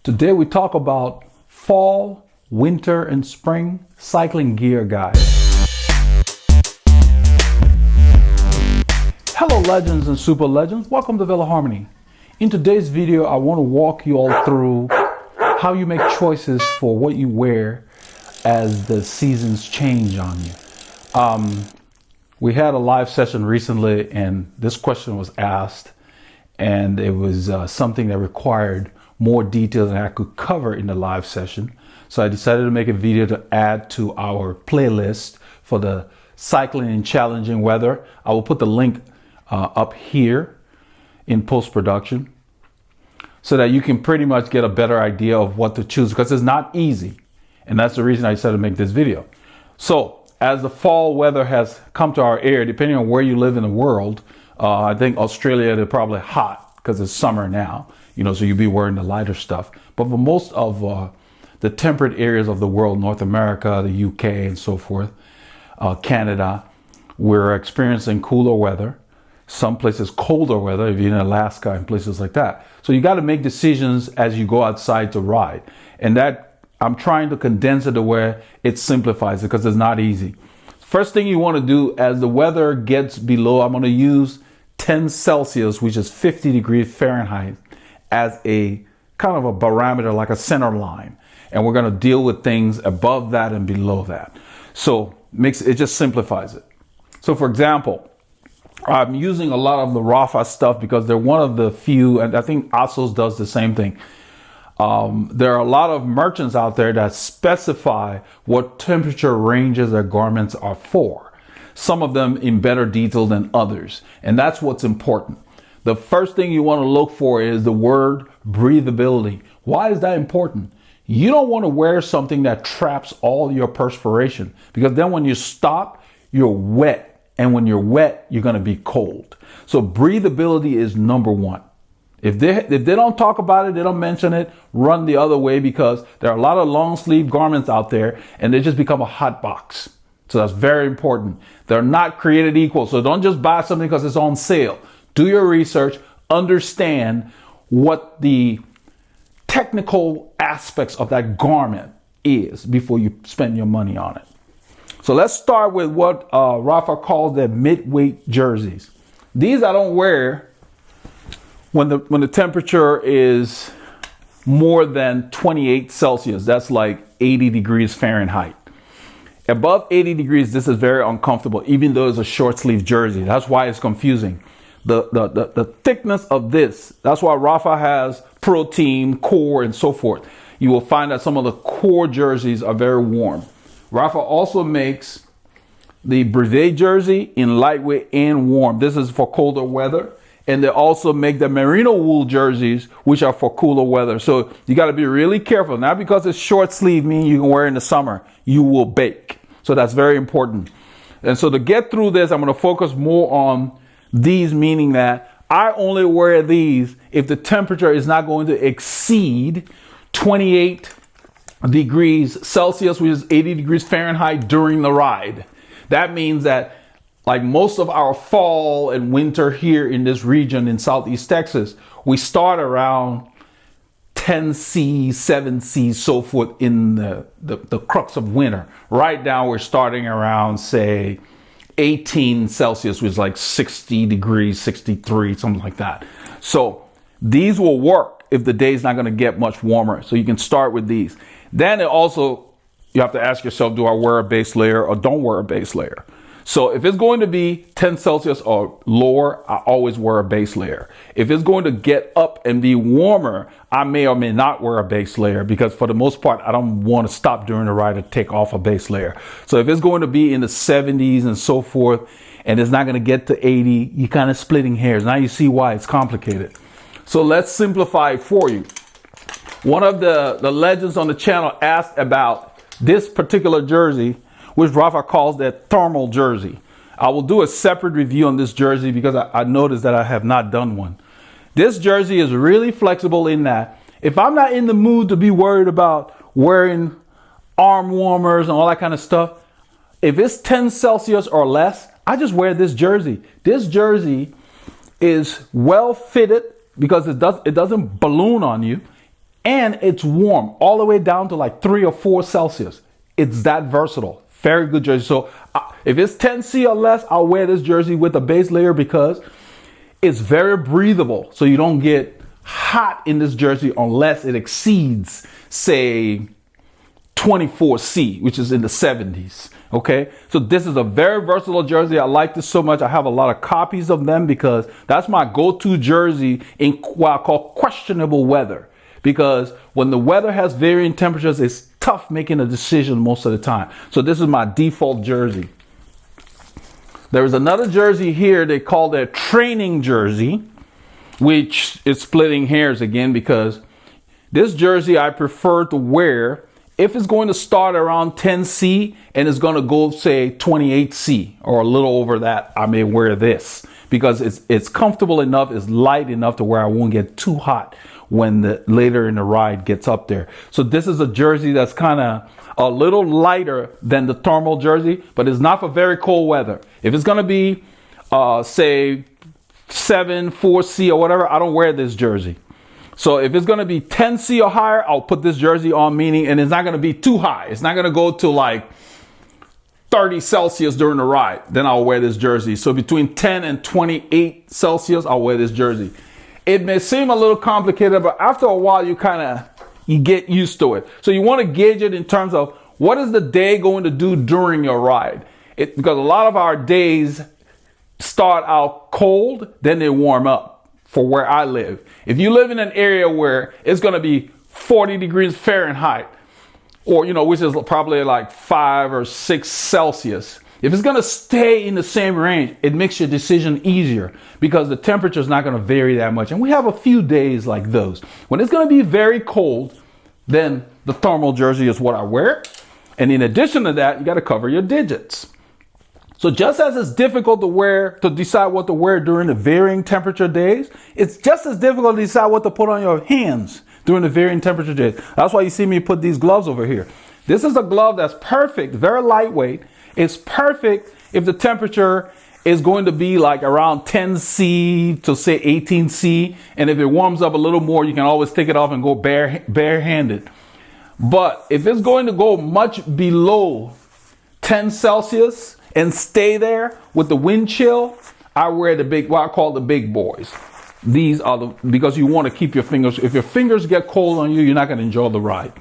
Today we talk about fall, winter, and spring cycling gear guide. Hello legends and super legends, welcome to Veloharmony. In today's video I want to walk you all through how you make choices for what you wear as the seasons change on you. We had a live session recently and this question was asked, and it was something that required more detail than I could cover in the live session. So I decided to make a video to add to our playlist for the cycling in challenging weather. I will put the link up here in post-production so that you can pretty much get a better idea of what to choose, because it's not easy. And that's the reason I decided to make this video. So as the fall weather has come to our area, depending on where you live in the world, I think Australia, they're probably hot because it's summer now. So you'll be wearing the lighter stuff. But for most of the temperate areas of the world, North America, the UK, and so forth, Canada, we're experiencing cooler weather. Some places colder weather, if you're in Alaska and places like that. So you got to make decisions as you go outside to ride. And that I'm trying to condense it to where it simplifies it, because it's not easy. First thing you want to do as the weather gets below, I'm going to use 10 Celsius, which is 50 degrees Fahrenheit, as a kind of a barometer, like a center line. And we're going to deal with things above that and below that. So it just simplifies it. So for example, I'm using a lot of the Rapha stuff because they're one of the few, and I think ASOS does the same thing. There are a lot of merchants out there that specify what temperature ranges their garments are for. Some of them in better detail than others. And that's what's important. The first thing you want to look for is the word breathability. Why is that important? You don't want to wear something that traps all your perspiration, because then when you stop, you're wet. And when you're wet, you're going to be cold. So breathability is number one. If they don't talk about it, they don't mention it, run the other way, because there are a lot of long sleeve garments out there and they just become a hot box. So that's very important. They're not created equal. So don't just buy something because it's on sale. Do your research, understand what the technical aspects of that garment is before you spend your money on it. So let's start with what Rapha calls the midweek jerseys. These I don't wear when the temperature is more than 28 Celsius. That's like 80 degrees Fahrenheit. Above 80 degrees, this is very uncomfortable, even though it's a short sleeve jersey. That's why it's confusing. The thickness of this, that's why Rapha has Pro Team, Core, and so forth. You will find that some of the core jerseys are very warm. Rapha also makes the brevet jersey in lightweight and warm. This is for colder weather. And they also make the merino wool jerseys, which are for cooler weather. So you got to be really careful. Not because it's short sleeve means you can wear it in the summer. You will bake. So that's very important. And so to get through this, I'm going to focus more on these, meaning that I only wear these if the temperature is not going to exceed 28 degrees Celsius, which is 80 degrees Fahrenheit during the ride. That means that, like most of our fall and winter here in this region in Southeast Texas, we start around 10°C, 7°C, so forth in the crux of winter. Right now we're starting around, say, 18 Celsius, which is like 60 degrees, 63, something like that. So these will work if the day's not going to get much warmer. So you can start with these. Then you have to ask yourself, do I wear a base layer or don't wear a base layer? So if it's going to be 10 Celsius or lower, I always wear a base layer. If it's going to get up and be warmer, I may or may not wear a base layer, because for the most part, I don't want to stop during the ride to take off a base layer. So if it's going to be in the 70s and so forth, and it's not going to get to 80, you're kind of splitting hairs. Now you see why it's complicated. So let's simplify it for you. One of the legends on the channel asked about this particular jersey, which Rapha calls that thermal jersey. I will do a separate review on this jersey because I noticed that I have not done one. This jersey is really flexible in that if I'm not in the mood to be worried about wearing arm warmers and all that kind of stuff, if it's 10 Celsius or less, I just wear this jersey. This jersey is well fitted because it doesn't balloon on you. and it's warm all the way down to like 3 or 4 Celsius. It's that versatile. Very good jersey. So if it's 10C or less, I'll wear this jersey with a base layer because it's very breathable. So you don't get hot in this jersey unless it exceeds, say, 24C, which is in the 70s. Okay, so this is a very versatile jersey. I like this so much. I have a lot of copies of them because that's my go-to jersey in what I call questionable weather. Because when the weather has varying temperatures, it's tough making a decision most of the time. So this is my default jersey. There is another jersey here they call their training jersey, which is splitting hairs again because this jersey I prefer to wear if it's going to start around 10C and it's going to go, say, 28C or a little over that. I may wear this because it's comfortable enough, it's light enough to where I won't get too hot when later in the ride gets up there. So this is a jersey that's kind of a little lighter than the thermal jersey, but it's not for very cold weather. If it's going to be, say, 4C or whatever, I don't wear this jersey. So if it's going to be 10C or higher, I'll put this jersey on, meaning, and it's not going to be too high. It's not going to go to like 30 Celsius during the ride. Then I'll wear this jersey. So between 10 and 28 Celsius, I'll wear this jersey. It may seem a little complicated, but after a while, you get used to it. So you want to gauge it in terms of what is the day going to do during your ride? Because a lot of our days start out cold, then they warm up. For where I live, if you live in an area where it's going to be 40 degrees Fahrenheit, or which is probably like 5 or 6 Celsius, if it's going to stay in the same range, it makes your decision easier because the temperature is not going to vary that much. And we have a few days like those when it's going to be very cold. Then the thermal jersey is what I wear, and in addition to that, you got to cover your digits. So just as it's difficult to decide what to wear during the varying temperature days, it's just as difficult to decide what to put on your hands during the varying temperature days. That's why you see me put these gloves over here. This is a glove that's perfect, very lightweight. It's perfect if the temperature is going to be like around 10C to say 18C. And if it warms up a little more, you can always take it off and go barehanded. But if it's going to go much below 10 Celsius, and stay there with the wind chill, I wear what I call the big boys. These are because you want to keep your fingers. If your fingers get cold on you, you're not going to enjoy the ride.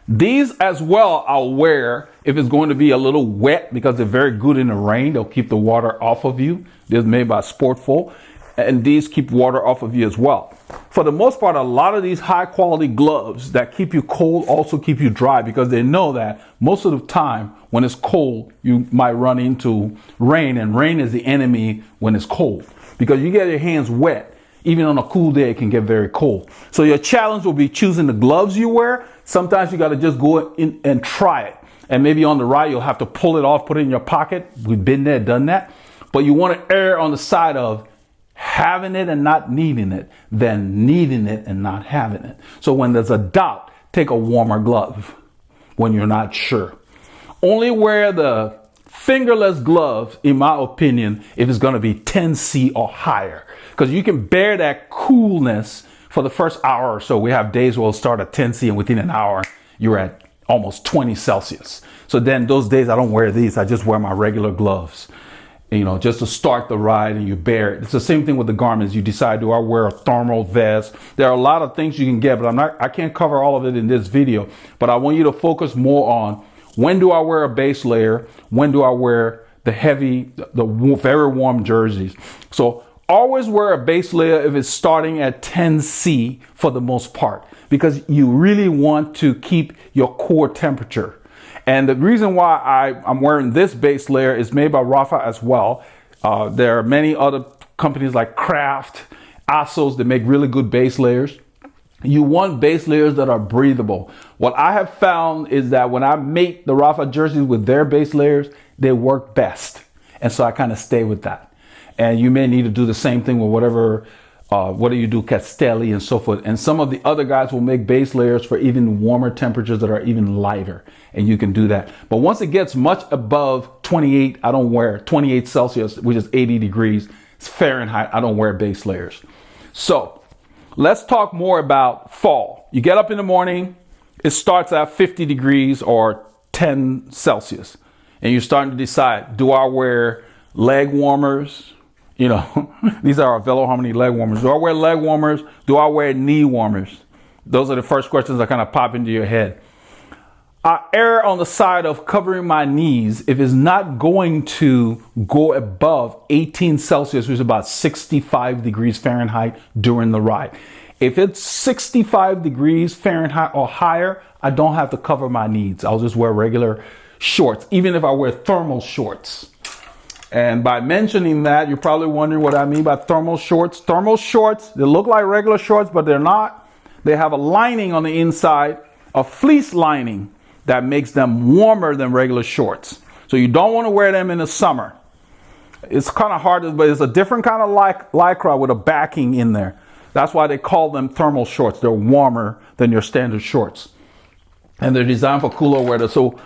These as well I'll wear if it's going to be a little wet because they're very good in the rain. They'll keep the water off of you. They're made by Sportful. And these keep water off of you as well. For the most part, a lot of these high quality gloves that keep you cold also keep you dry because they know that most of the time when it's cold, you might run into rain, and rain is the enemy when it's cold because you get your hands wet. Even on a cool day, it can get very cold. So your challenge will be choosing the gloves you wear. Sometimes you got to just go in and try it. And maybe on the ride, you'll have to pull it off, put it in your pocket. We've been there, done that. But you want to err on the side of having it and not needing it than needing it and not having it. So when there's a doubt, take a warmer glove when you're not sure. Only wear the fingerless glove, in my opinion, if it's going to be 10C or higher, because you can bear that coolness for the first hour or so. We have days where we'll start at 10C and within an hour, you're at almost 20 Celsius. So then those days I don't wear these. I just wear my regular gloves. Just to start the ride and you bear it. It's the same thing with the garments. You decide, do I wear a thermal vest? There are a lot of things you can get, but I can't cover all of it in this video. But I want you to focus more on when do I wear a base layer? When do I wear the very warm jerseys? So always wear a base layer if it's starting at 10C for the most part, because you really want to keep your core temperature. And the reason why I'm wearing this base layer is made by Rafa as well. There are many other companies like Kraft, Asos that make really good base layers. You want base layers that are breathable. What I have found is that when I make the Rafa jerseys with their base layers, they work best. And so I kind of stay with that. And you may need to do the same thing with whatever you do, Castelli and so forth. And some of the other guys will make base layers for even warmer temperatures that are even lighter. And you can do that. But once it gets much above 28, I don't wear 28 Celsius, which is 80 degrees Fahrenheit. I don't wear base layers. So let's talk more about fall. You get up in the morning, it starts at 50 degrees or 10 Celsius. And you're starting to decide, do I wear leg warmers? You know, these are our Veloharmony leg warmers. Do I wear leg warmers? Do I wear knee warmers? Those are the first questions that kind of pop into your head. I err on the side of covering my knees if it's not going to go above 18 Celsius, which is about 65 degrees Fahrenheit during the ride. If it's 65 degrees Fahrenheit or higher, I don't have to cover my knees. I'll just wear regular shorts, even if I wear thermal shorts. And by mentioning that, you're probably wondering what I mean by thermal shorts. Thermal shorts, they look like regular shorts, but they're not. They have a lining on the inside, a fleece lining, that makes them warmer than regular shorts. So you don't want to wear them in the summer. It's kind of hard, but it's a different kind of lycra with a backing in there. That's why they call them thermal shorts. They're warmer than your standard shorts. And they're designed for cooler weather. So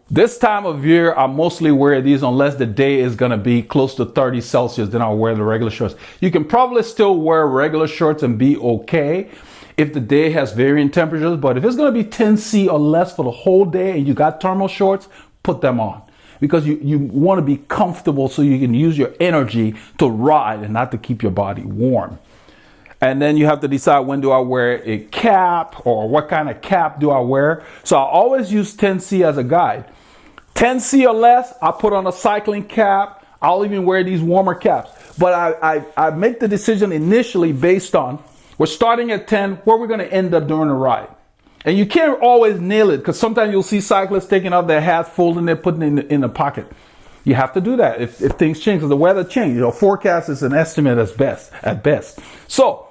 this time of year, I mostly wear these unless the day is going to be close to 30 Celsius. Then I'll wear the regular shorts. You can probably still wear regular shorts and be okay if the day has varying temperatures, but if it's going to be 10°C or less for the whole day and you got thermal shorts, put them on, because you want to be comfortable so you can use your energy to ride and not to keep your body warm. And then you have to decide, when do I wear a cap, or what kind of cap do I wear? So I always use 10°C as a guide. 10°C or less, I put on a cycling cap. I'll even wear these warmer caps. But I make the decision initially based on, we're starting at 10, where we're going to end up during the ride. And you can't always nail it, because sometimes you'll see cyclists taking off their hats, folding it, putting it in the pocket. You have to do that if things change, because the weather changes. Your forecast is an estimate at best. So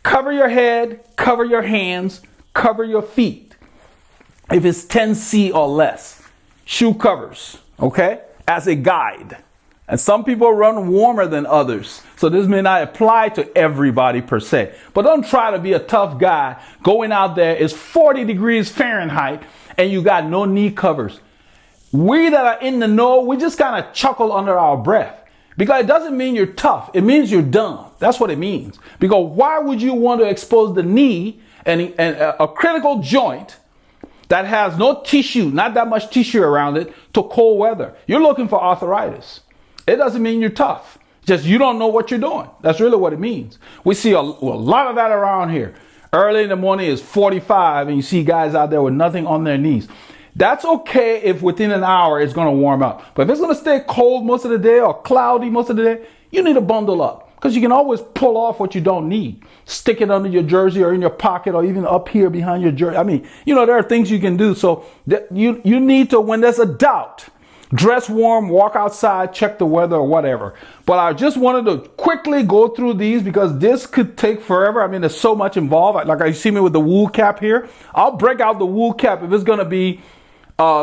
cover your head, cover your hands, cover your feet. If it's 10°C or less, shoe covers, okay, as a guide. And some people run warmer than others. So this may not apply to everybody per se. But don't try to be a tough guy going out there. It's 40 degrees Fahrenheit and you got no knee covers. We that are in the know, we just kind of chuckle under our breath. Because it doesn't mean you're tough. It means you're dumb. That's what it means. Because why would you want to expose the knee and a critical joint that has no tissue, not that much tissue around it, to cold weather? You're looking for arthritis. It doesn't mean you're tough. Just you don't know what you're doing. That's really what it means. We see a lot of that around here. Early in the morning is 45 and you see guys out there with nothing on their knees. That's okay if within an hour it's going to warm up. But if it's going to stay cold most of the day or cloudy most of the day, you need to bundle up, because you can always pull off what you don't need. Stick it under your jersey or in your pocket or even up here behind your jersey. I mean, there are things you can do. So you need to, when there's a doubt, dress warm, walk outside, check the weather or whatever. But I just wanted to quickly go through these because this could take forever. I mean, there's so much involved. Like you see me with the wool cap here. I'll break out the wool cap if it's going to be,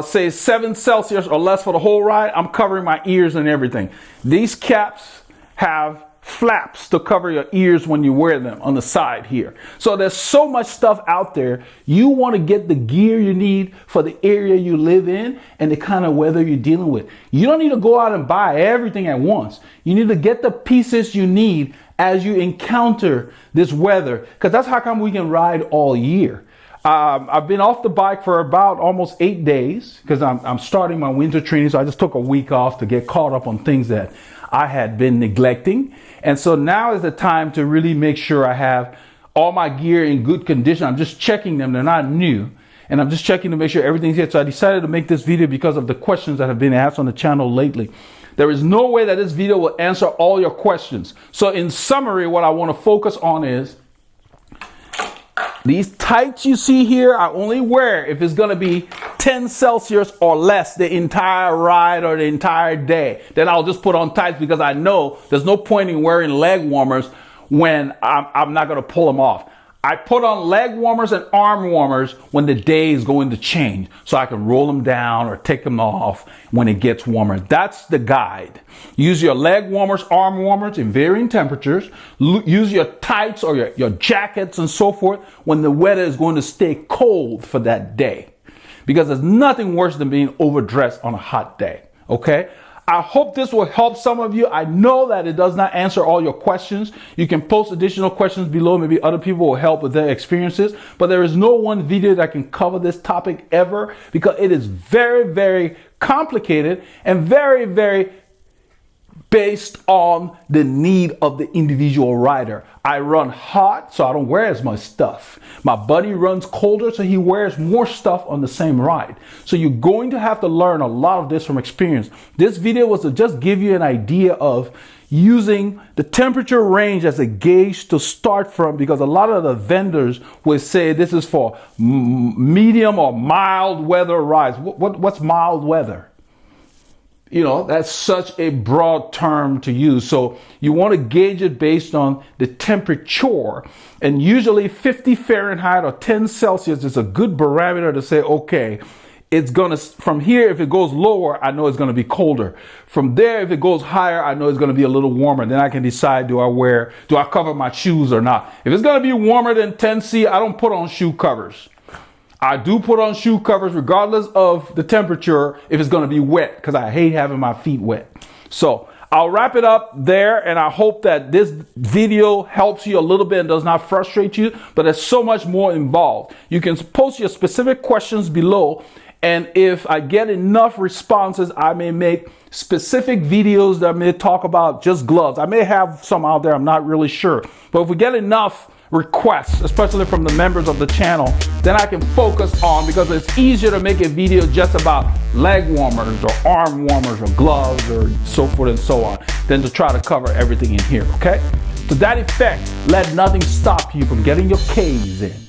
say 7 Celsius or less for the whole ride. I'm covering my ears and everything. These caps have flaps to cover your ears when you wear them on the side here. So there's so much stuff out there. You want to get the gear you need for the area you live in and the kind of weather you're dealing with. You don't need to go out and buy everything at once. You need to get the pieces you need as you encounter this weather, because that's how come we can ride all year. I've been off the bike for about almost 8 days because I'm starting my winter training. So I just took a week off to get caught up on things that I had been neglecting. And so now is the time to really make sure I have all my gear in good condition. I'm just checking them. They're not new. And I'm just checking to make sure everything's here. So I decided to make this video because of the questions that have been asked on the channel lately. There is no way that this video will answer all your questions. So in summary, what I want to focus on is these tights you see here, I only wear if it's going to be 10 Celsius or less the entire ride or the entire day. Then I'll just put on tights, because I know there's no point in wearing leg warmers when I'm not going to pull them off. I put on leg warmers and arm warmers when the day is going to change, so I can roll them down or take them off when it gets warmer. That's the guide. Use your leg warmers, arm warmers in varying temperatures. Use your tights or your jackets and so forth when the weather is going to stay cold for that day, because there's nothing worse than being overdressed on a hot day. Okay? I hope this will help some of you. I know that it does not answer all your questions. You can post additional questions below. Maybe other people will help with their experiences. But there is no one video that can cover this topic ever, because it is very, very complicated and very, very based on the need of the individual rider. I run hot, so I don't wear as much stuff. My buddy runs colder, so he wears more stuff on the same ride. So you're going to have to learn a lot of this from experience. This video was to just give you an idea of using the temperature range as a gauge to start from, because a lot of the vendors will say this is for medium or mild weather rides. What's mild weather? You know, that's such a broad term to use. So you want to gauge it based on the temperature. And usually 50 Fahrenheit or 10 Celsius is a good barometer to say, okay, it's going to, from here, if it goes lower, I know it's going to be colder. From there, if it goes higher, I know it's going to be a little warmer. Then I can decide, do I cover my shoes or not? If it's going to be warmer than 10°C, I don't put on shoe covers. I do put on shoe covers regardless of the temperature if it's going to be wet, because I hate having my feet wet. So I'll wrap it up there, and I hope that this video helps you a little bit and does not frustrate you, but there's so much more involved. You can post your specific questions below, and if I get enough responses, I may make specific videos that may talk about just gloves. I may have some out there, I'm not really sure. But if we get enough requests, especially from the members of the channel, then I can focus on, because it's easier to make a video just about leg warmers or arm warmers or gloves or so forth and so on, than to try to cover everything in here, okay? To that effect, let nothing stop you from getting your K's in.